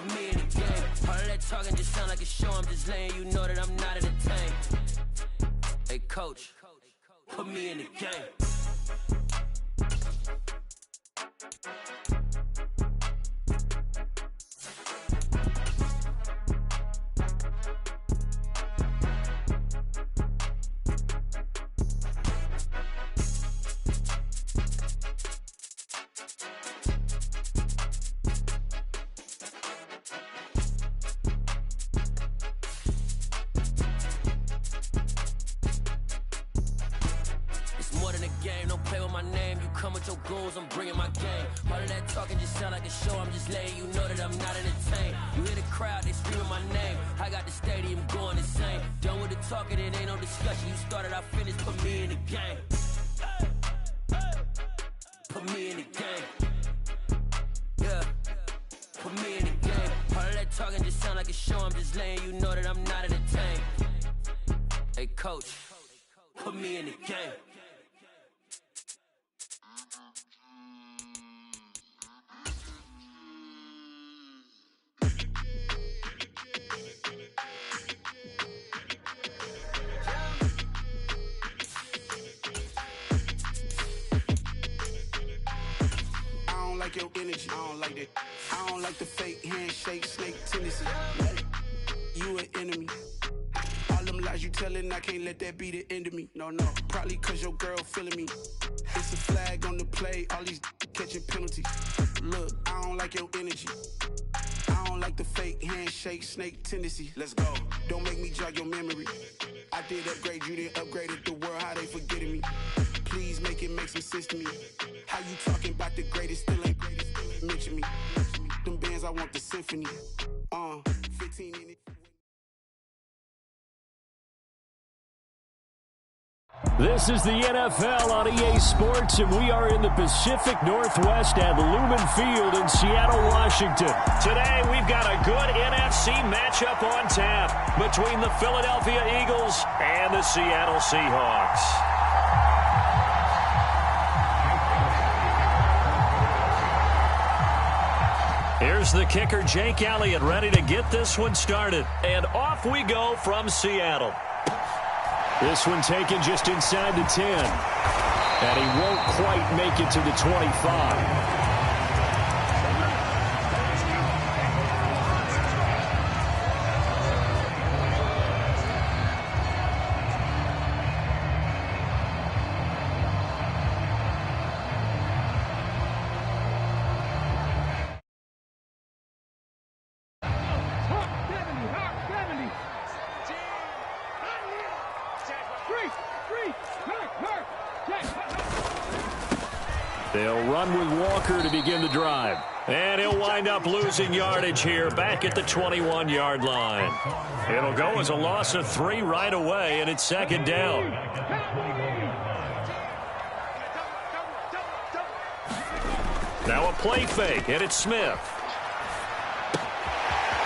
put me in the game. All of that talking just sound like a show, I'm just letting you know that I'm not entertained. Hey coach, put me in the game. Your goons, I'm bringing my game. All of that talking just sound like a show, I'm just letting you know that I'm not entertained. You hear the crowd, they screaming my name. I got the stadium going insane. Done with the talking, it ain't no discussion. You started, I finished, put me in the game. Put me in the game. Yeah, put me in the game. All of that talking just sound like a show, I'm just letting you know that I'm not entertained. Hey coach, put me in the game. Your energy, I don't like that. I don't like the fake handshake, snake tendency. You an enemy. All them lies you telling, I can't let that be the end of me. No, probably cause your girl feeling me. It's a flag on the play, all these catching penalties. Look, I don't like your energy. I don't like the fake handshake, snake tendency. Let's go. Don't make me jog your memory. I did upgrade, you didn't upgrade it. The world, how they forgetting me. Please make it make some sense to me. How you talking about the greatest, still ain't greatest, mention me. Them bands, I want the symphony. 15 in it. This is the NFL on EA Sports, and we are in the Pacific Northwest at Lumen Field in Seattle, Washington. Today, we've got a good NFC matchup on tap between the Philadelphia Eagles and the Seattle Seahawks. Here's the kicker, Jake Elliott, ready to get this one started. And off we go from Seattle. This one taken just inside the 10. And he won't quite make it to the 25. They'll run with Walker to begin the drive. And he'll wind up losing yardage here back at the 21-yard line. It'll go as a loss of 3 right away, and it's second down. Now a play fake, and it's Smith.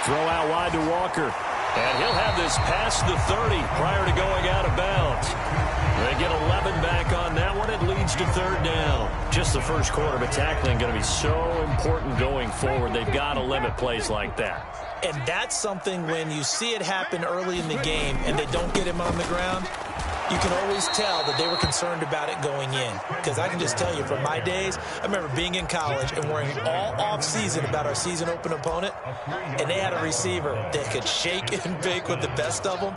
Throw out wide to Walker. And he'll have this past the 30 prior to going out of bounds. They get 11 back on that one. It leads to third down. Just the first quarter, but tackling going to be so important going forward. They've got to limit plays like that. And that's something when you see it happen early in the game and they don't get him on the ground, you can always tell that they were concerned about it going in. Because I can just tell you from my days, I remember being in college and worrying all off-season about our season open opponent, and they had a receiver that could shake and bake with the best of them.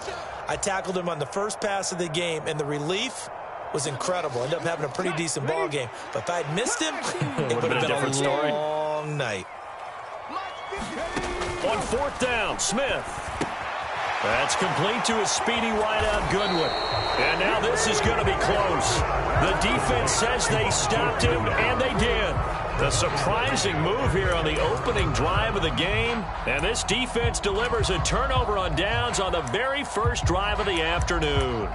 I tackled him on the first pass of the game, and the relief was incredible. Ended up having a pretty decent ball game. But if I'd missed him, it would have been a long night. On fourth down, Smith. That's complete to a speedy wideout Goodwin. And now this is going to be close. The defense says they stopped him, and they did. The surprising move here on the opening drive of the game. And this defense delivers a turnover on downs on the very first drive of the afternoon.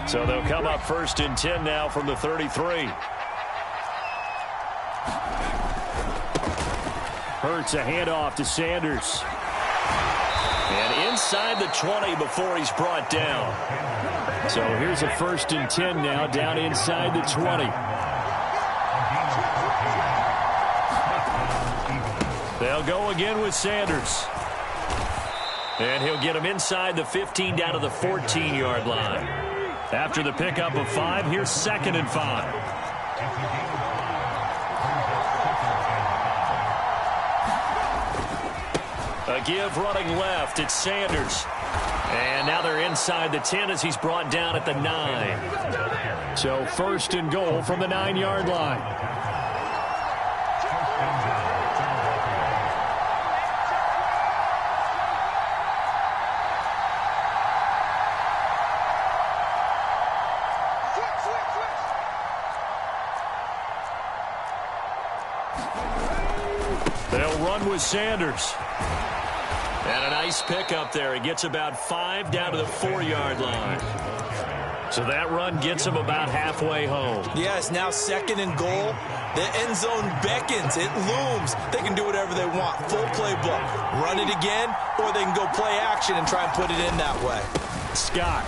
So they'll come up first and 10 now from the 33. Hurts a handoff to Sanders. And inside the 20 before he's brought down. So here's a 1st and 10 now, down inside the 20. They'll go again with Sanders. And he'll get him inside the 15 down to the 14-yard line. After the pickup of 5, here's 2nd and 5. A give running left. It's Sanders. And now they're inside the 10 as he's brought down at the 9. So 1st and goal from the 9-yard line. They'll run with Sanders. And a nice pickup there. He gets about 5 down to the 4-yard line. So that run gets him about halfway home. Yeah, it's now 2nd and goal. The end zone beckons. It looms. They can do whatever they want. Full playbook. Run it again, or they can go play action and try and put it in that way. Scott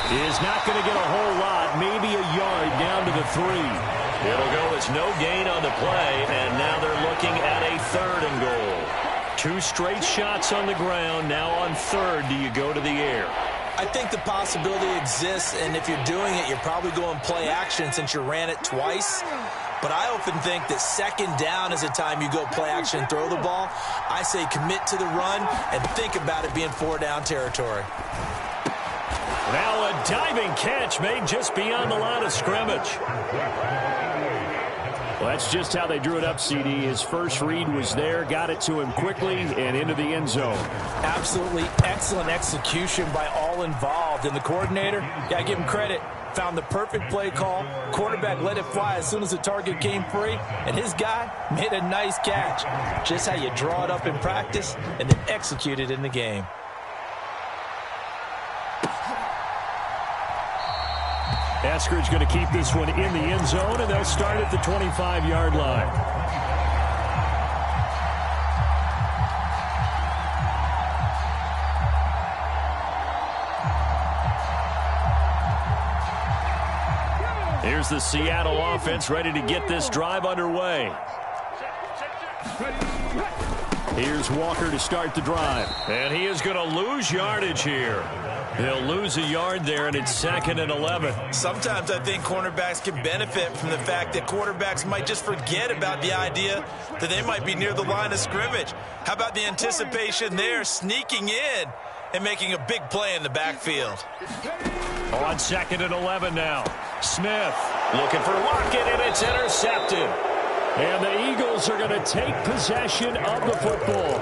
is not going to get a whole lot. Maybe a yard down to the 3. It'll go as no gain on the play, and now they're looking at a 3rd and goal. 2 straight shots on the ground. Now on 3rd, do you go to the air? I think the possibility exists, and if you're doing it, you're probably going play action since you ran it twice. But I often think that 2nd down is the time you go play action and throw the ball. I say commit to the run and think about it being 4-down territory. Now a diving catch made just beyond the line of scrimmage. Well, that's just how they drew it up, CD. His first read was there, got it to him quickly, and into the end zone. Absolutely excellent execution by all involved. And the coordinator, got to give him credit, found the perfect play call. Quarterback let it fly as soon as the target came free, and his guy made a nice catch. Just how you draw it up in practice and then execute it in the game. Eskridge going to keep this one in the end zone, and they'll start at the 25-yard line. Here's the Seattle offense ready to get this drive underway. Here's Walker to start the drive. And he is going to lose yardage here. He'll lose a yard there, and it's 2nd and 11. Sometimes I think cornerbacks can benefit from the fact that quarterbacks might just forget about the idea that they might be near the line of scrimmage. How about the anticipation there, sneaking in and making a big play in the backfield? On 2nd and 11 now. Smith looking for Lockett, and it's intercepted. And the Eagles are going to take possession of the football.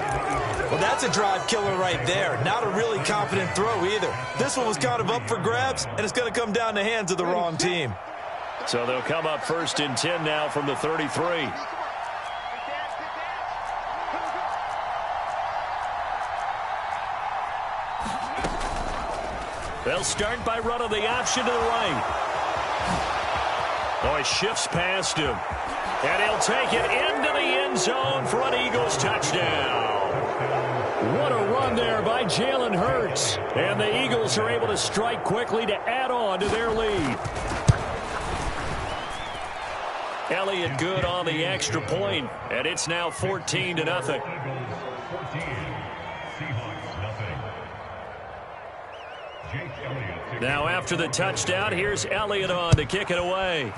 Well, that's a drive killer right there. Not a really confident throw either. This one was kind of up for grabs, and it's going to come down the hands of the wrong team. So they'll come up 1st and 10 now from the 33. They'll start by running the option to the right. Oh, he shifts past him. And he'll take it into the end zone for an Eagles touchdown. What a run there by Jalen Hurts. And the Eagles are able to strike quickly to add on to their lead. Elliott good on the extra point, and it's now 14-0. Now after the touchdown, here's Elliott on to kick it away.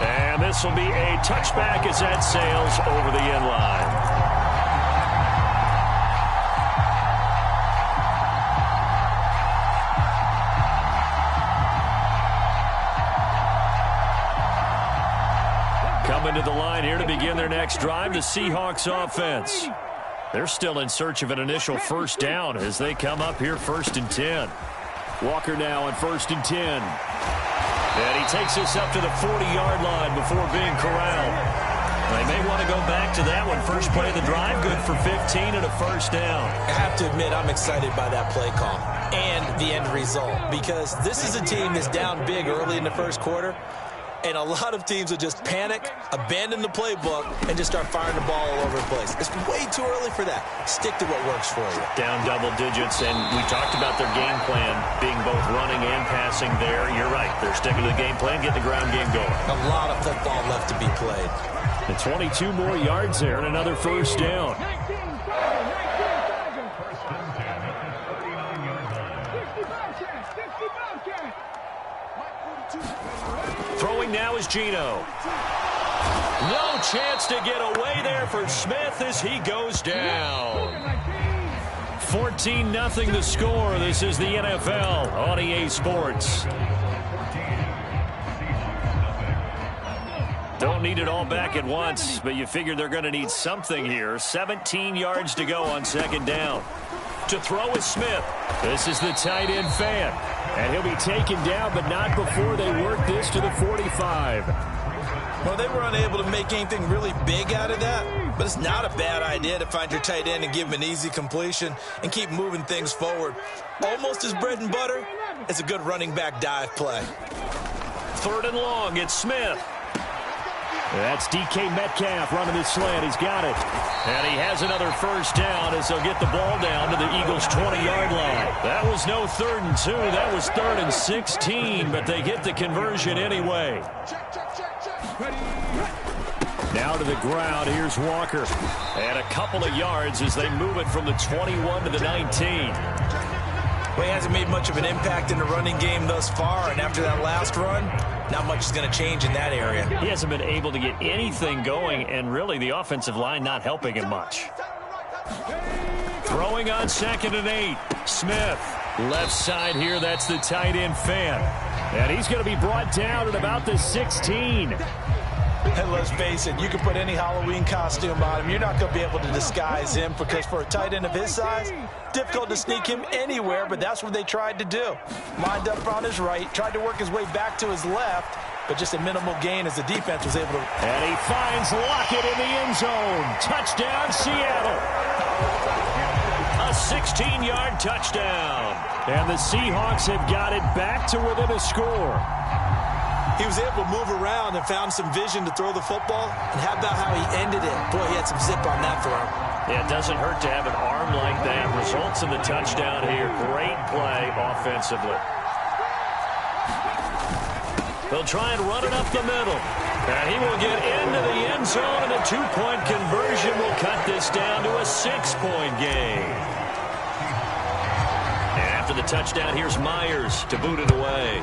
And this will be a touchback as that sails over the end line. Coming to the line here to begin their next drive, the Seahawks offense. They're still in search of an initial 1st down as they come up here 1st and 10. Walker now on 1st and 10. And he takes us up to the 40-yard line before being corralled. They may want to go back to that one. First play of the drive, good for 15 and a 1st down. I have to admit, I'm excited by that play call and the end result, because this is a team that's down big early in the 1st quarter. And a lot of teams will just panic, abandon the playbook, and just start firing the ball all over the place. It's way too early for that. Stick to what works for you. Down double digits, and we talked about their game plan being both running and passing there. You're right. They're sticking to the game plan, getting the ground game going. A lot of football left to be played. And 22 more yards there and another first down. Throwing now is Gino. No chance to get away there for Smith as he goes down. 14-0 the score. This is the NFL on EA Sports. Don't need it all back at once, but you figure they're going to need something here. 17 yards to go on second down. To throw is Smith. This is the tight end fan. And he'll be taken down, but not before they work this to the 45. Well, they were unable to make anything really big out of that, but it's not a bad idea to find your tight end and give him an easy completion and keep moving things forward. Almost as bread and butter as a good running back dive play. Third and long, it's Smith. That's DK Metcalf running the slant. He's got it. And he has another first down as they'll get the ball down to the Eagles' 20-yard line. That was no 3rd and 2. That was 3rd and 16, but they get the conversion anyway. Now to the ground. Here's Walker. And a couple of yards as they move it from the 21 to the 19. Well, he hasn't made much of an impact in the running game thus far, and after that last run, not much is going to change in that area. He hasn't been able to get anything going, and really the offensive line not helping him much. Throwing on 2nd and 8. Smith. Left side here, that's the tight end fan. And he's going to be brought down at about the 16. And let's face it, you can put any Halloween costume on him. You're not going to be able to disguise him because for a tight end of his size, difficult to sneak him anywhere, but that's what they tried to do. Lined up on his right, tried to work his way back to his left, but just a minimal gain as the defense was able to. And he finds Lockett in the end zone. Touchdown, Seattle. A 16-yard touchdown. And the Seahawks have got it back to within a score. He was able to move around and found some vision to throw the football. And how about how he ended it? Boy, he had some zip on that throw. Yeah, it doesn't hurt to have an arm like that. Results in the touchdown here. Great play offensively. They'll try and run it up the middle. And he will get into the end zone, and a 2-point conversion will cut this down to a 6-point game. And after the touchdown, here's Myers to boot it away.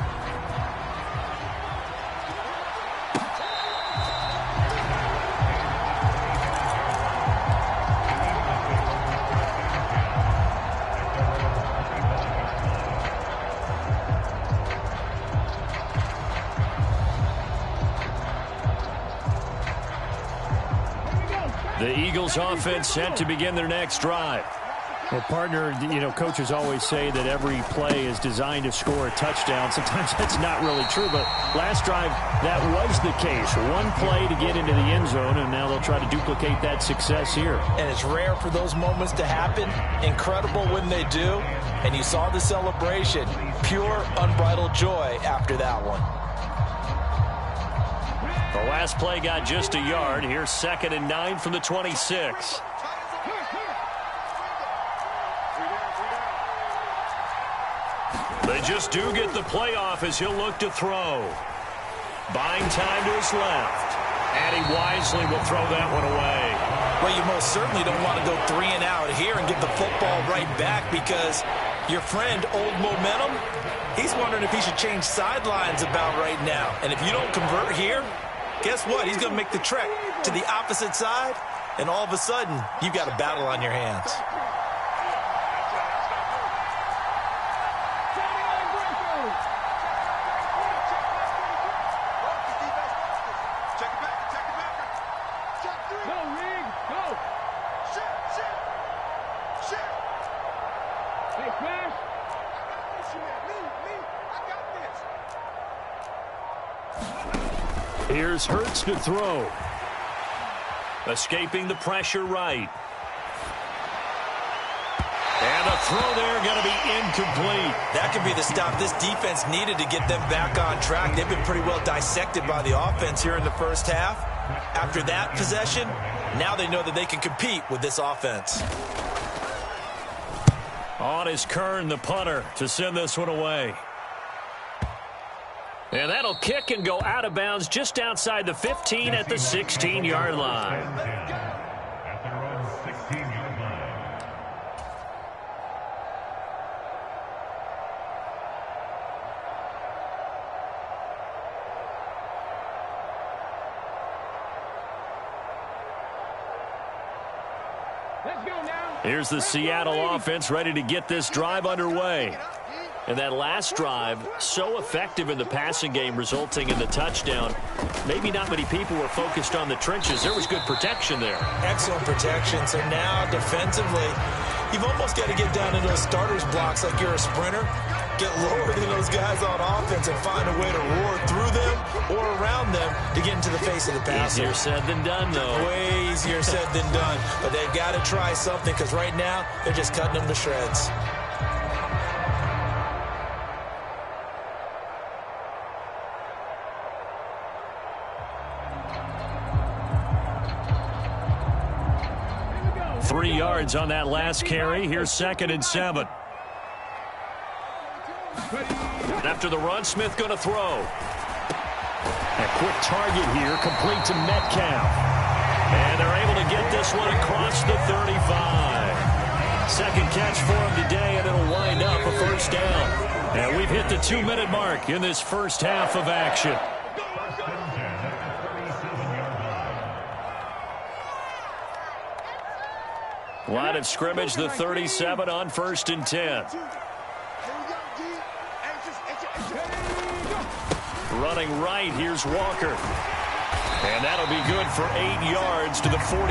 The Eagles offense set to begin their next drive. Well, partner, coaches always say that every play is designed to score a touchdown. Sometimes that's not really true, but last drive, that was the case. One play to get into the end zone, and now they'll try to duplicate that success here. And it's rare for those moments to happen. Incredible when they do. And you saw the celebration. Pure, unbridled joy after that one. The last play got just a yard. Here's 2nd and 9 from the 26. They just do get the playoff as he'll look to throw. Buying time to his left. And he wisely will throw that one away. Well, you most certainly don't want to go 3 and out here and get the football right back because your friend, Old Momentum, he's wondering if he should change sidelines about right now. And if you don't convert here, guess what? He's going to make the trek to the opposite side, and all of a sudden, you've got a battle on your hands. Here's Hurts to throw. Escaping the pressure right. And And the throw there going to be incomplete. That could be the stop this defense needed to get them back on track. They've been pretty well dissected by the offense here in the first half. After that possession, now they know that they can compete with this offense. On is Kern, the punter, to send this one away. And that'll kick and go out of bounds just outside the 15 at the 16-yard line. Here's the Seattle offense ready to get this drive underway. And that last drive, so effective in the passing game, resulting in the touchdown. Maybe not many people were focused on the trenches. There was good protection there. Excellent protection. So now, defensively, you've almost got to get down to those starters blocks like you're a sprinter. Get lower than those guys on offense and find a way to roar through them or around them to get into the face of the passer. Easier said than done, though. Way easier said than done. But they've got to try something because right now, they're just cutting them to shreds. Three yards on that last carry. Here's 2nd and 7. After the run, Smith going to throw. A quick target here, complete to Metcalf. And they're able to get this one across the 35. Second catch for him today, and it'll wind up a first down. And we've hit the 2-minute mark in this first half of action. Line of scrimmage, the 37 on 1st and 10. Running right, here's Walker. And that'll be good for 8 yards to the 45.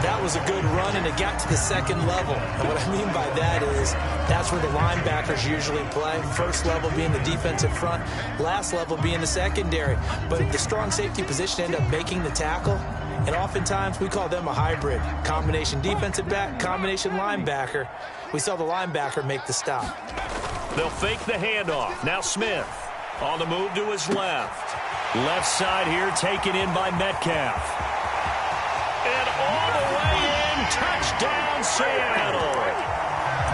That was a good run, and it got to the second level. And what I mean by that is that's where the linebackers usually play. First level being the defensive front, last level being the secondary. But the strong safety position ended up making the tackle. And oftentimes we call them a hybrid. Combination defensive back, combination linebacker. We saw the linebacker make the stop. They'll fake the handoff. Now Smith on the move to his left. Left side here taken in by Metcalf. And all the way in, touchdown Seattle.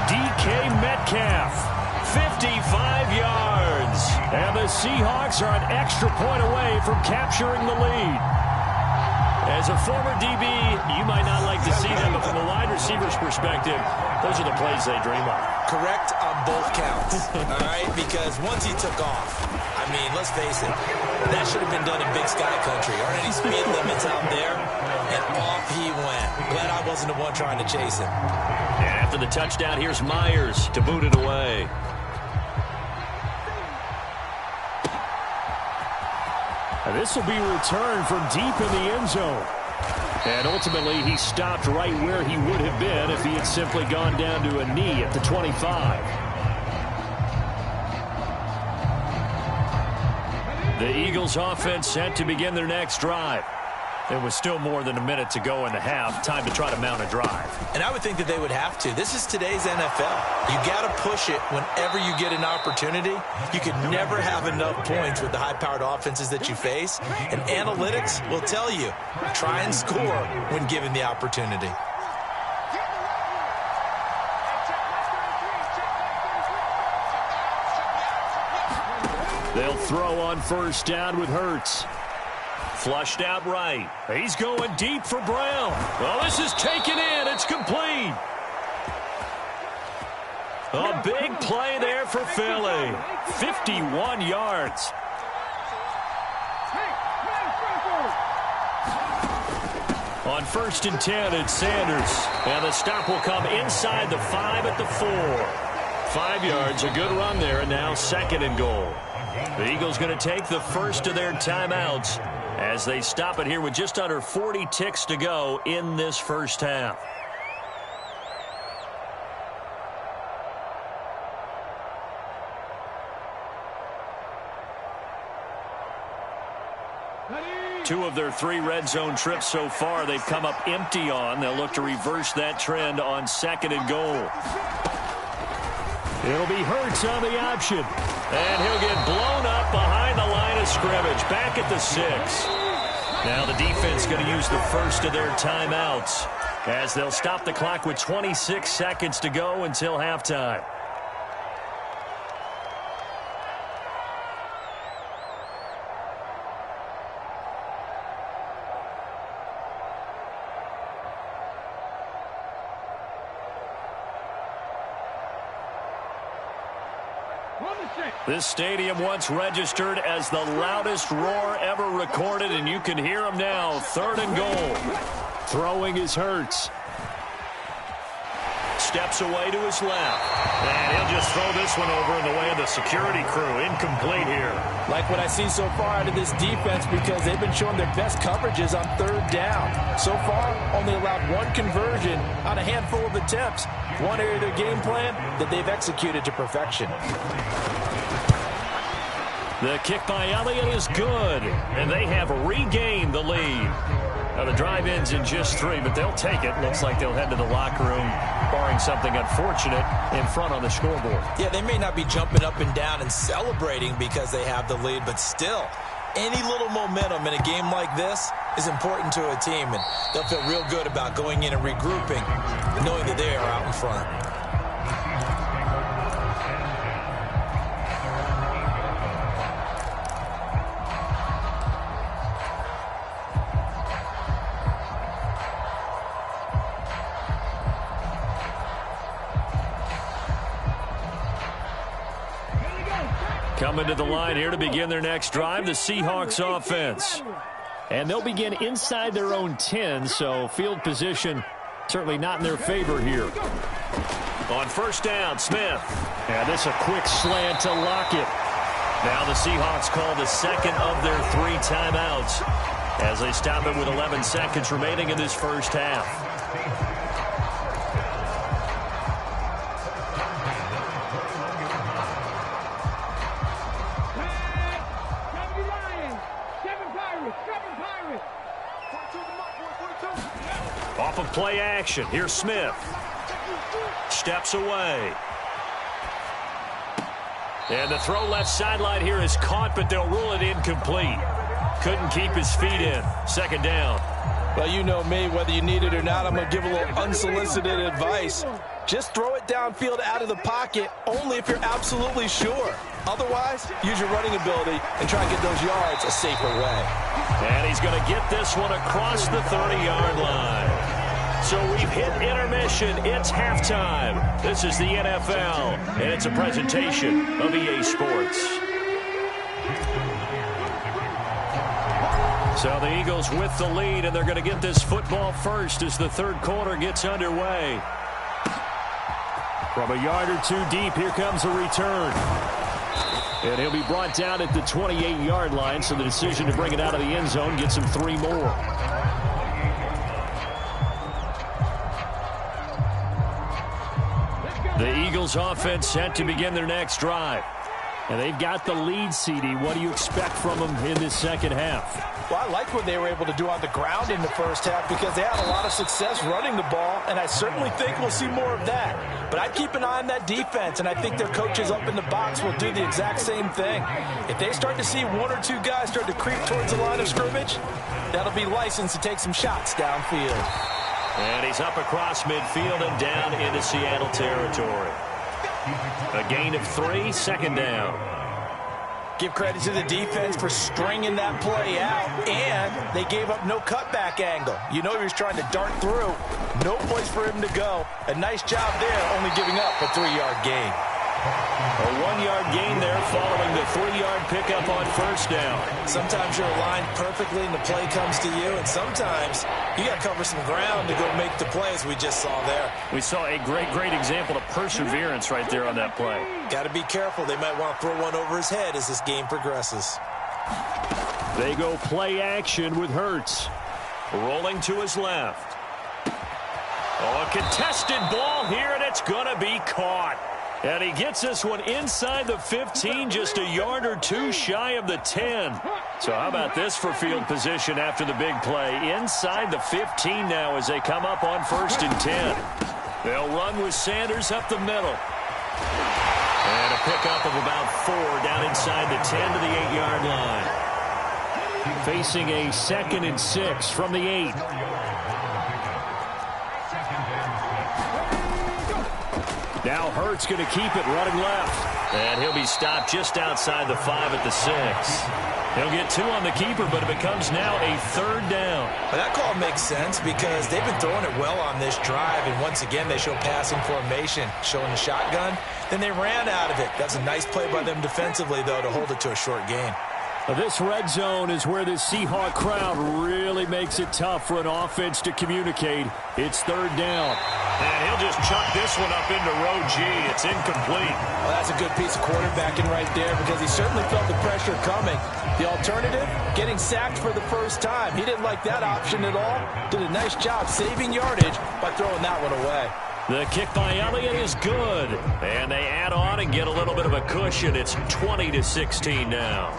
DK Metcalf, 55 yards. And the Seahawks are an extra point away from capturing the lead. As a former DB, you might not like to see them, but from a wide receiver's perspective, those are the plays they dream of. Correct on both counts, all right? Because once he took off, I mean, let's face it, that should have been done in Big Sky Country. Aren't any speed limits out there? And off he went. Glad I wasn't the one trying to chase him. And after the touchdown, here's Myers to boot it away. This will be returned from deep in the end zone. And ultimately, he stopped right where he would have been if he had simply gone down to a knee at the 25. The Eagles offense set to begin their next drive. There was still more than a minute to go in the half. Time to try to mount a drive. And I would think that they would have to. This is today's NFL. You got to push it whenever you get an opportunity. You could never have enough points with the high-powered offenses that you face. And analytics will tell you, try and score when given the opportunity. They'll throw on first down with Hurts. Flushed out right. He's going deep for Brown. Well, this is taken in. It's complete. A big play there for Philly. 51 yards. On 1st and 10, it's Sanders. And the stop will come inside the 5 at the 4. 5 yards, a good run there, and now 2nd and goal. The Eagles going to take the first of their timeouts as they stop it here with just under 40 ticks to go in this first half. Ready? 2 of their 3 red zone trips so far they've come up empty on. They'll look to reverse that trend on 2nd and goal. It'll be Hurts on the option. And he'll get blown up behind the line of scrimmage. Back at the 6. Now the defense going to use the first of their timeouts as they'll stop the clock with 26 seconds to go until halftime. This stadium once registered as the loudest roar ever recorded, and you can hear him now. 3rd and goal. Throwing is Hurts. Steps away to his left. And he'll just throw this one over in the way of the security crew. Incomplete here. Like what I see so far out of this defense, because they've been showing their best coverages on 3rd down. So far, only allowed 1 conversion on a handful of attempts. One area of their game plan that they've executed to perfection. The kick by Elliott is good, and they have regained the lead. Now the drive ends in just 3, but they'll take it. Looks like they'll head to the locker room, barring something unfortunate, in front on the scoreboard. Yeah, they may not be jumping up and down and celebrating because they have the lead, but still, any little momentum in a game like this is important to a team, and they'll feel real good about going in and regrouping, knowing that they are out in front. Coming to the line here to begin their next drive, the Seahawks offense. And they'll begin inside their own 10, so field position certainly not in their favor here. On 1st down, Smith. And this a quick slant to Lockett. Now the Seahawks call the 2nd of their 3 timeouts as they stop it with 11 seconds remaining in this first half. Off of play action, here's Smith. Steps away. And the throw left sideline here is caught, but they'll rule it incomplete. Couldn't keep his feet in. 2nd down. Well, you know me, whether you need it or not, I'm going to give a little unsolicited advice. Just throw it downfield out of the pocket, only if you're absolutely sure. Otherwise, use your running ability and try and get those yards a safer way. And he's going to get this one across the 30-yard line. So we've hit intermission. It's halftime. This is the NFL, and it's a presentation of EA Sports. So the Eagles with the lead, and they're going to get this football first as the 3rd quarter gets underway. From a yard or 2 deep, here comes a return. And he'll be brought down at the 28-yard line, so the decision to bring it out of the end zone gets him 3 more. The Eagles offense set to begin their next drive. And they've got the lead, CD. What do you expect from them in this 2nd half? Well, I like what they were able to do on the ground in the first half because they had a lot of success running the ball, and I certainly think we'll see more of that. But I'd keep an eye on that defense, and I think their coaches up in the box will do the exact same thing. If they start to see 1 or 2 guys start to creep towards the line of scrimmage, that'll be licensed to take some shots downfield. And he's up across midfield and down into Seattle territory. A gain of 3, 2nd down. Give credit to the defense for stringing that play out, and they gave up no cutback angle. You know he was trying to dart through. No place for him to go. A nice job there, only giving up a 3-yard gain. A 1-yard gain there following the 3-yard pickup on 1st down. Sometimes you're aligned perfectly and the play comes to you, and sometimes you got to cover some ground to go make the play, as we just saw there. We saw a great example of perseverance right there on that play. Got to be careful. They might want to throw one over his head as this game progresses. They go play action with Hurts. Rolling to his left. Oh, a contested ball here, and it's going to be caught. And he gets this one inside the 15, just a yard or two shy of the 10. So how about this for field position after the big play? Inside the 15 now as they come up on 1st and 10. They'll run with Sanders up the middle. And a pickup of about 4 down inside the 10 to the 8-yard line. Facing a 2nd and 6 from the 8. Now Hurts going to keep it running left. And he'll be stopped just outside the 5 at the 6. He'll get 2 on the keeper, but it becomes now a 3rd down. Well, that call makes sense because they've been throwing it well on this drive, and once again they show passing formation, showing the shotgun. Then they ran out of it. That's a nice play by them defensively, though, to hold it to a short gain. This red zone is where this Seahawk crowd really makes it tough for an offense to communicate. It's 3rd down. And he'll just chuck this one up into row G. It's incomplete. Well, that's a good piece of quarterbacking right there because he certainly felt the pressure coming. The alternative, getting sacked for the first time. He didn't like that option at all. Did a nice job saving yardage by throwing that one away. The kick by Elliott is good. And they add on and get a little bit of a cushion. It's 20-16 now.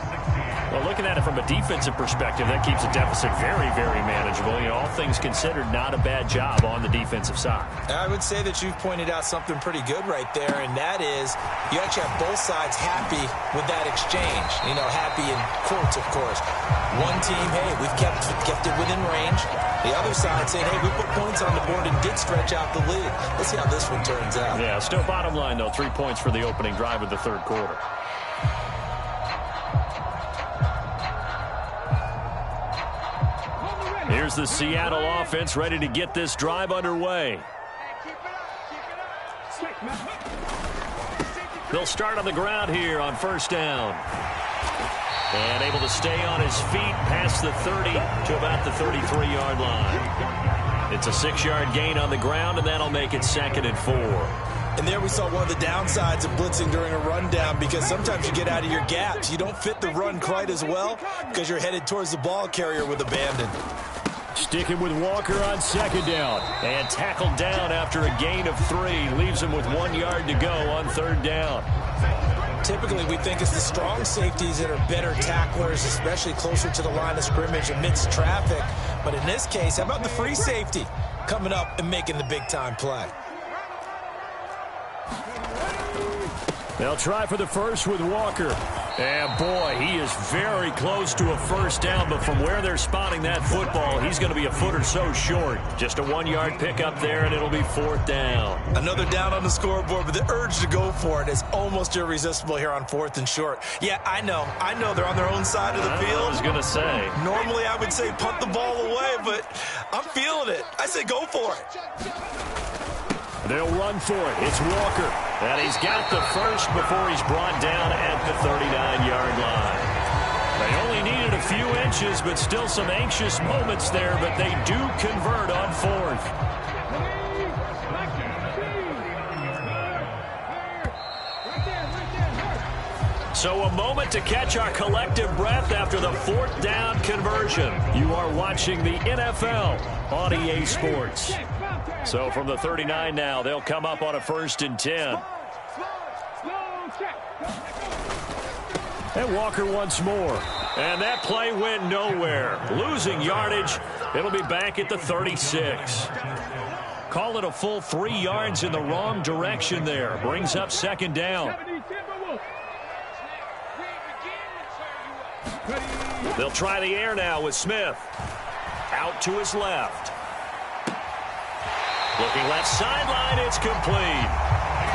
Well, looking at it from a defensive perspective, that keeps the deficit very, very manageable. You know, all things considered, not a bad job on the defensive side. I would say that you've pointed out something pretty good right there, and that is you actually have both sides happy with that exchange. You know, happy in quotes, of course. One team, hey, we've kept it within range. The other side saying, hey, we put points on the board and did stretch out the lead. Let's see how this one turns out. Yeah, still bottom line, though, 3 points for the opening drive of the 3rd quarter. Here's the Seattle offense ready to get this drive underway. They'll start on the ground here on 1st down. And able to stay on his feet past the 30 to about the 33-yard line. It's a 6-yard gain on the ground, and that'll make it 2nd and 4. And there we saw one of the downsides of blitzing during a rundown because sometimes you get out of your gaps. You don't fit the run quite as well because you're headed towards the ball carrier with abandon. Sticking with Walker on 2nd down. And tackled down after a gain of 3. Leaves him with 1 yard to go on 3rd down. Typically, we think it's the strong safeties that are better tacklers, especially closer to the line of scrimmage amidst traffic. But in this case, how about the free safety coming up and making the big-time play? They'll try for the first with Walker. And, boy, he is very close to a 1st down, but from where they're spotting that football, he's going to be a foot or so short. Just a 1-yard pickup there, and it'll be 4th down. Another down on the scoreboard, but the urge to go for it is almost irresistible here on 4th and short. Yeah, I know they're on their own side of the field. I was going to say. Normally I would say punt the ball away, but I'm feeling it. I say go for it. They'll run for it. It's Walker. And he's got the first before he's brought down at the 39-yard line. They only needed a few inches, but still some anxious moments there, but they do convert on 4th. So a moment to catch our collective breath after the 4th down conversion. You are watching the NFL on EA Sports. So from the 39 now, they'll come up on a 1st and 10. And Walker once more. And that play went nowhere. Losing yardage. It'll be back at the 36. Call it a full 3 yards in the wrong direction there. Brings up 2nd down. They'll try the air now with Smith. Out to his left. Looking left sideline, it's complete.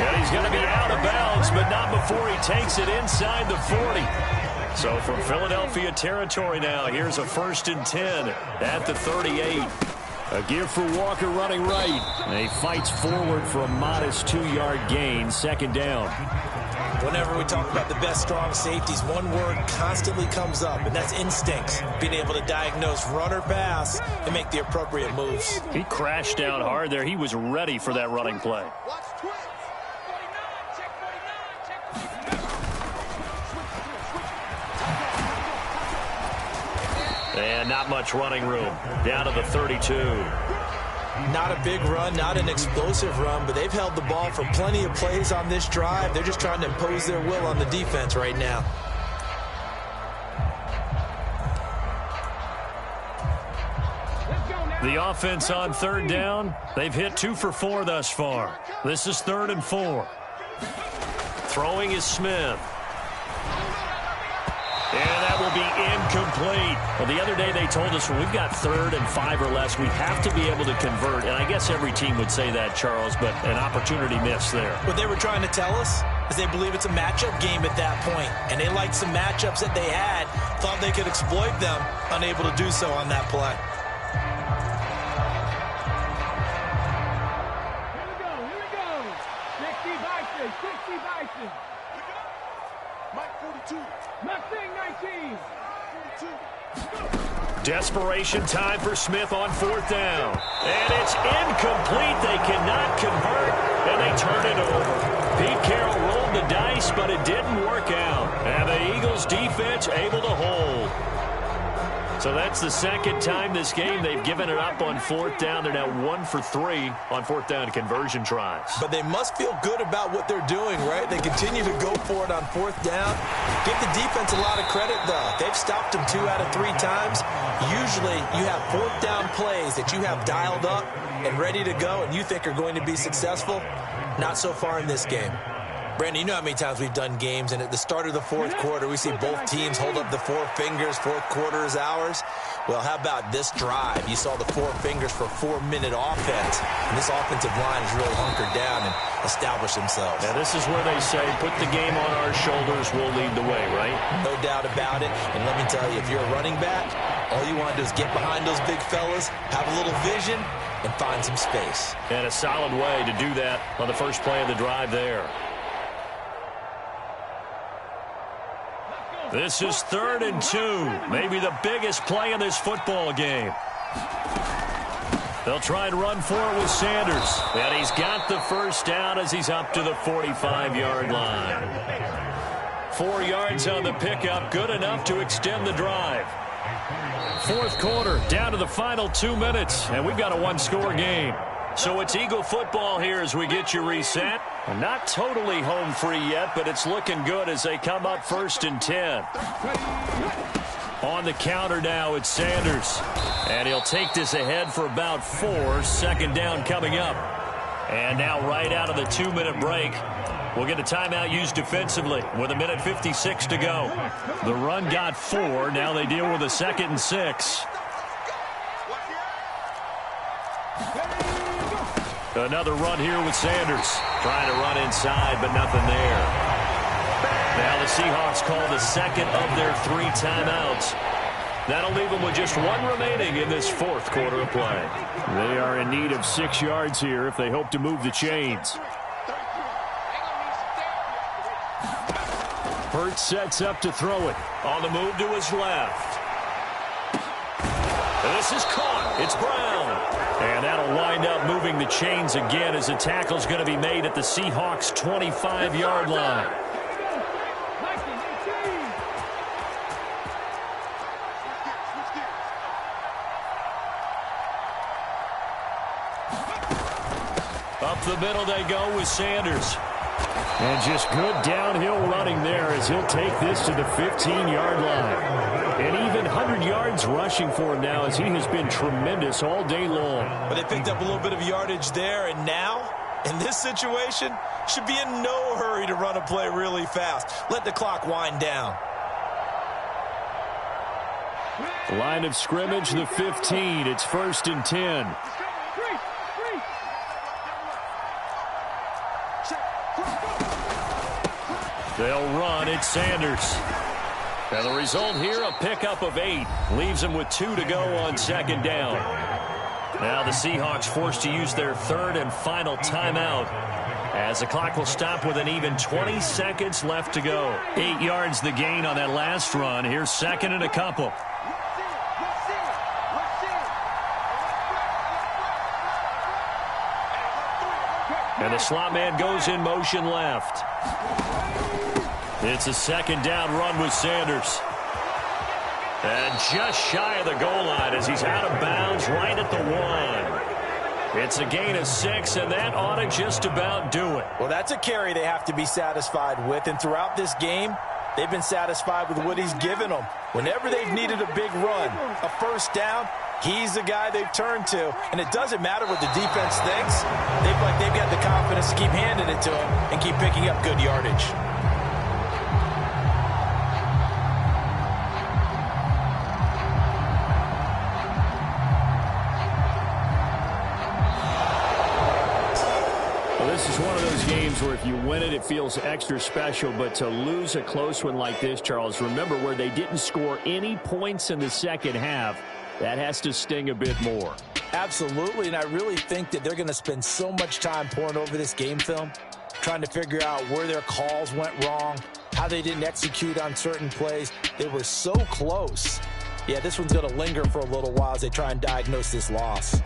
And he's going to be out of bounds, but not before he takes it inside the 40. So from Philadelphia territory now, here's a 1st and 10 at the 38. A give for Walker running right. And he fights forward for a modest 2-yard gain, 2nd down. Whenever we talk about the best strong safeties, one word constantly comes up, and that's instincts. Being able to diagnose run or pass and make the appropriate moves. He crashed down hard there. He was ready for that running play. And not much running room. Down to the 32. Not a big run, not an explosive run, but they've held the ball for plenty of plays on this drive. They're just trying to impose their will on the defense right now. The offense on third down, they've hit 2 for 4 thus far. This is 3rd and 4. Throwing is Smith. And that will be incomplete. Well, the other day they told us when we've got 3rd and 5 or less, we have to be able to convert. And I guess every team would say that, Charles, but an opportunity missed there. What they were trying to tell us is they believe it's a matchup game at that point. And they liked some matchups that they had, thought they could exploit them, unable to do so on that play. Here we go. 60 Bison. Mike 42. Mustang 19. 42. Desperation time for Smith on 4th down. And it's incomplete. They cannot convert, and they turn it over. Pete Carroll rolled the dice, but it didn't work out. And the Eagles defense able to hold. So that's the second time this game they've given it up on 4th down. They're now 1 for 3 on 4th down conversion tries. But they must feel good about what they're doing, right? They continue to go for it on 4th down. Give the defense a lot of credit, though. They've stopped them 2 out of 3 times. Usually you have 4th down plays that you have dialed up and ready to go and you think are going to be successful. Not so far in this game. Brandon, you know how many times we've done games, and at the start of the 4th quarter, we see both teams hold up the 4 fingers, 4th quarter is ours. Well, how about this drive? You saw the 4 fingers for 4-minute offense, and this offensive line has really hunkered down and established themselves. Now, this is where they say, put the game on our shoulders, we'll lead the way, right? No doubt about it, and let me tell you, if you're a running back, all you want to do is get behind those big fellas, have a little vision, and find some space. And a solid way to do that on the first play of the drive there. This is 3rd and 2. Maybe the biggest play in this football game. They'll try and run for it with Sanders. And he's got the first down as he's up to the 45-yard line. 4 yards on the pickup, good enough to extend the drive. 4th quarter, down to the final 2 minutes, and we've got a 1-score game. So it's Eagle football here as we get you reset. Not totally home free yet, but it's looking good as they come up 1st and 10. On the counter now, it's Sanders. And he'll take this ahead for about 4. 2nd down coming up. And now right out of the 2-minute break, we'll get a timeout used defensively with 1:56 to go. The run got 4. Now they deal with a 2nd and 6. Another run here with Sanders. Trying to run inside, but nothing there. Now the Seahawks call the 2nd of their 3 timeouts. That'll leave them with just 1 remaining in this 4th quarter of play. They are in need of 6 yards here if they hope to move the chains. Hurts sets up to throw it. On the move to his left. This is caught. It's Brown. And that'll wind up moving the chains again as the tackle's going to be made at the Seahawks' 25-yard line. Up the middle they go with Sanders. And just good downhill running there as he'll take this to the 15-yard line. And even 100 yards rushing for him now as he has been tremendous all day long. But they picked up a little bit of yardage there, and now, in this situation, should be in no hurry to run a play really fast. Let the clock wind down. Line of scrimmage, the 15. It's 1st and 10. They'll run. It's Sanders. And the result here, a pickup of 8. Leaves them with 2 to go on 2nd down. Now the Seahawks forced to use their 3rd and final timeout as the clock will stop with an even 20 seconds left to go. 8 yards the gain on that last run. Here's 2nd and a couple. And the slot man goes in motion left. It's a 2nd down run with Sanders. And just shy of the goal line as he's out of bounds right at the 1. It's a gain of 6, and that ought to just about do it. Well, that's a carry they have to be satisfied with, and throughout this game, they've been satisfied with what he's given them. Whenever they've needed a big run, a first down, he's the guy they've turned to. And it doesn't matter what the defense thinks. They've got the confidence to keep handing it to him and keep picking up good yardage. This is one of those games where if you win it, it feels extra special. But to lose a close one like this, Charles, remember where they didn't score any points in the second half, that has to sting a bit more. Absolutely, and I really think that they're going to spend so much time pouring over this game film, trying to figure out where their calls went wrong, how they didn't execute on certain plays. They were so close. Yeah, this one's going to linger for a little while as they try and diagnose this loss.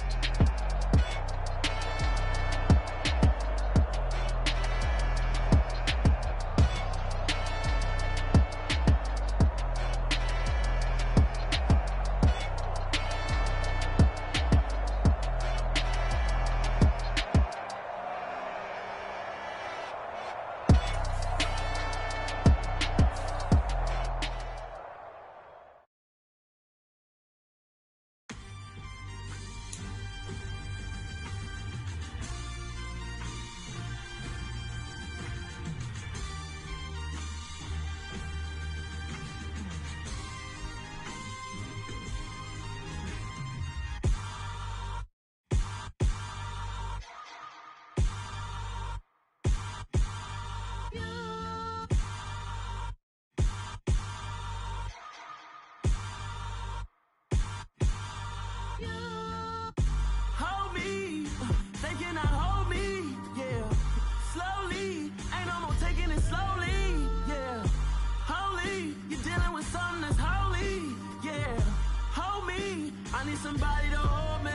Somebody to hold me.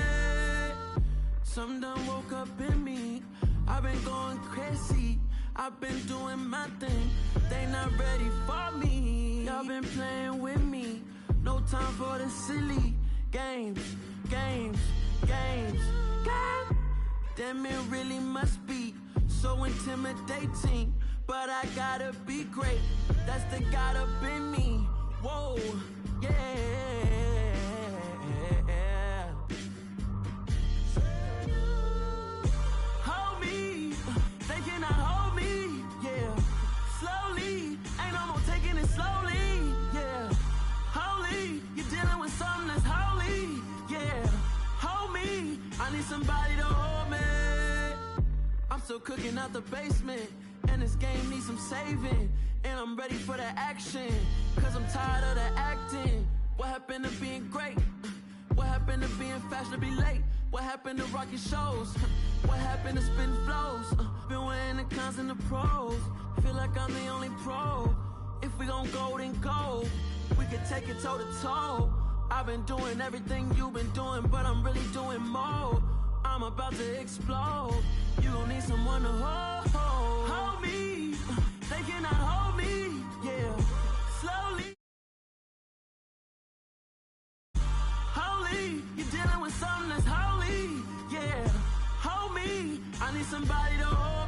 Some done woke up in me. I've been going crazy. I've been doing my thing. They not ready for me. Y'all been playing with me. No time for the silly games. Damn, it really must be so intimidating. But I gotta be great. That's the God up in me. Whoa, yeah. Somebody to hold me. I'm still cooking out the basement, and this game needs some saving. And I'm ready for the action, cause I'm tired of the acting. What happened to being great? What happened to being fashionably late? What happened to rocking shows? What happened to spitting flows? Been wearing the cons and the pros. Feel like I'm the only pro. If we gon' go, then go. We can take it toe to toe. I've been doing everything you've been doing, but I'm really doing more. I'm about to explode. You gon' need someone to hold me. They cannot hold me. Yeah, slowly. Holy, you're dealing with something that's holy. Yeah, hold me. I need somebody to hold.